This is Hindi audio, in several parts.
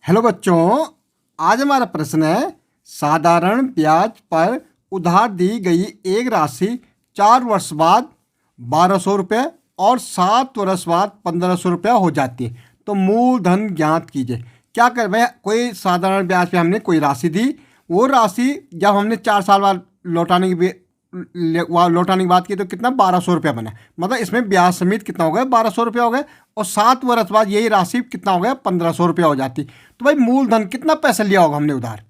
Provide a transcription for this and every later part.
हेलो बच्चों, आज हमारा प्रश्न है साधारण ब्याज पर उधार दी गई एक राशि 4 वर्ष बाद 1200 रुपये और 7 वर्ष बाद 1500 रुपया हो जाती है, तो मूलधन ज्ञात कीजिए। क्या कर भाई, कोई साधारण ब्याज पे हमने कोई राशि दी, वो राशि जब हमने 4 साल बाद लौटाने की बात की तो कितना 1200 रुपया बना। मतलब इसमें ब्याज समेत कितना हो गया 1200 रुपया हो गया, और 7 वर्ष बाद यही राशि कितना हो गया 1500 रुपया हो जाती। तो भाई मूलधन कितना पैसा लिया होगा हमने उधार,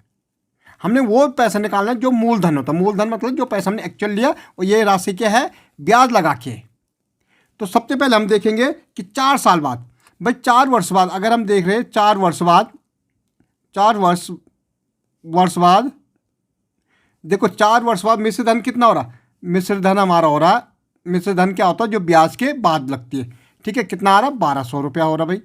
हमने वो पैसा निकालना है जो मूलधन होता है। मूलधन मतलब जो पैसा हमने एक्चुअल लिया और ये राशि क्या है, ब्याज लगा के। तो सबसे पहले हम देखेंगे कि 4 साल बाद, भाई 4 वर्ष बाद अगर हम देख रहे हैं 4 वर्ष बाद देखो 4 वर्ष बाद मिश्र धन कितना हो रहा, मिश्र धन हमारा हो रहा, मिश्र धन क्या होता है जो ब्याज के बाद लगती है। ठीक है, कितना आ रहा 1200 रुपया हो रहा भाई।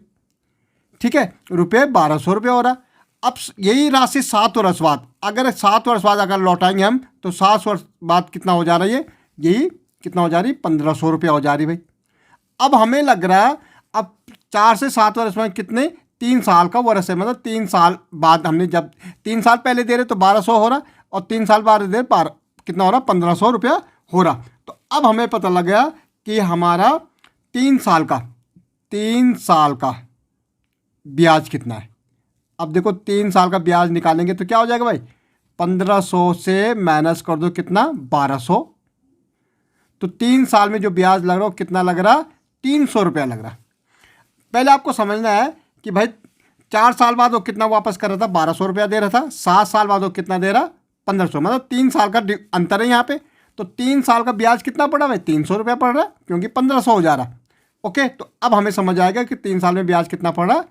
ठीक है, रुपये 1200 रुपया हो रहा। अब यही राशि 7 वर्ष बाद, अगर 7 वर्ष बाद अगर लौटाएंगे हम तो 7 वर्ष बाद कितना हो जा रहा है, यही कितना हो जा रही 1500 रुपया हो जा रही भाई। अब हमें लग रहा है अब 4 से 7 वर्ष में कितने 3 साल का वर्ष है, मतलब 3 साल बाद हमने जब 3 साल पहले दे रहे तो 1200 हो रहा और 3 साल बाद दे कितना हो रहा 1500 रुपया हो रहा। तो अब हमें पता लग गया कि हमारा 3 साल का ब्याज कितना है। अब देखो 3 साल का ब्याज निकालेंगे तो क्या हो जाएगा भाई, 1500 से माइनस कर दो कितना 1200, तो 3 साल में जो ब्याज लग रहा है कितना लग रहा 300 रुपया लग रहा। पहले आपको समझना है कि भाई 4 साल बाद वो कितना वापस कर रहा था 1200 रुपया दे रहा था, 7 साल बाद वो कितना दे रहा 1500, मतलब 3 साल का अंतर है यहाँ पे। तो 3 साल का ब्याज कितना पड़ा भाई 300 रुपया पड़ रहा है, क्योंकि 1500 हो जा रहा। ओके, तो अब हमें समझ आएगा कि 3 साल में ब्याज कितना पड़ रहा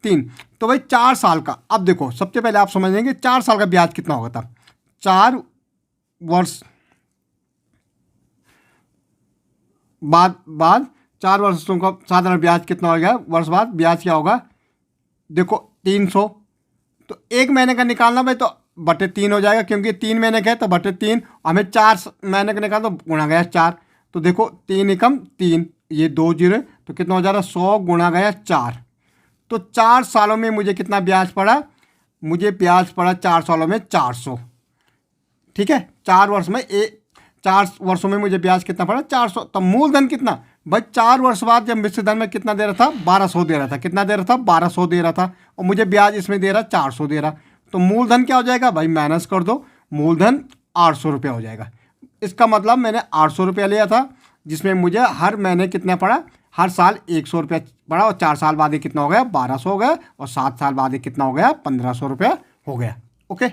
3। तो भाई 4 साल का, अब देखो सबसे पहले आप समझेंगे 4 साल का ब्याज कितना होगा था। 4 वर्ष बाद 4 वर्षों का साधारण ब्याज कितना हो गया, वर्ष बाद ब्याज क्या होगा देखो 300। तो 1 महीने का निकालना भाई तो बटे 3 हो जाएगा, क्योंकि 3 महीने का है तो बटे 3, हमें 4 महीने का निकालना तो गुणा गया 4। तो देखो 3 एकम 3, ये 2 जीरो, तो कितना हो जा रहा 100 गुणा गया 4। तो 4 सालों में मुझे कितना ब्याज पड़ा, मुझे ब्याज पड़ा 4 सालों में 400। ठीक है, 4 वर्षों में मुझे ब्याज कितना पड़ा 400। तब मूलधन कितना भाई 4 वर्ष बाद जब मिश्र धन में कितना दे रहा था 1200 दे रहा था, कितना दे रहा था 1200 दे रहा था, और मुझे ब्याज इसमें दे रहा 400 दे रहा। तो मूलधन क्या हो जाएगा भाई, माइनस कर दो, मूलधन 800 रुपया हो जाएगा। इसका मतलब मैंने 800 रुपया लिया था, जिसमें मुझे हर महीने कितना पड़ा, हर साल 100 रुपया पड़ा, और 4 साल बाद ये कितना हो गया 1200 हो गया, और 7 साल बाद ये कितना हो गया 1500 रुपया हो गया। ओके।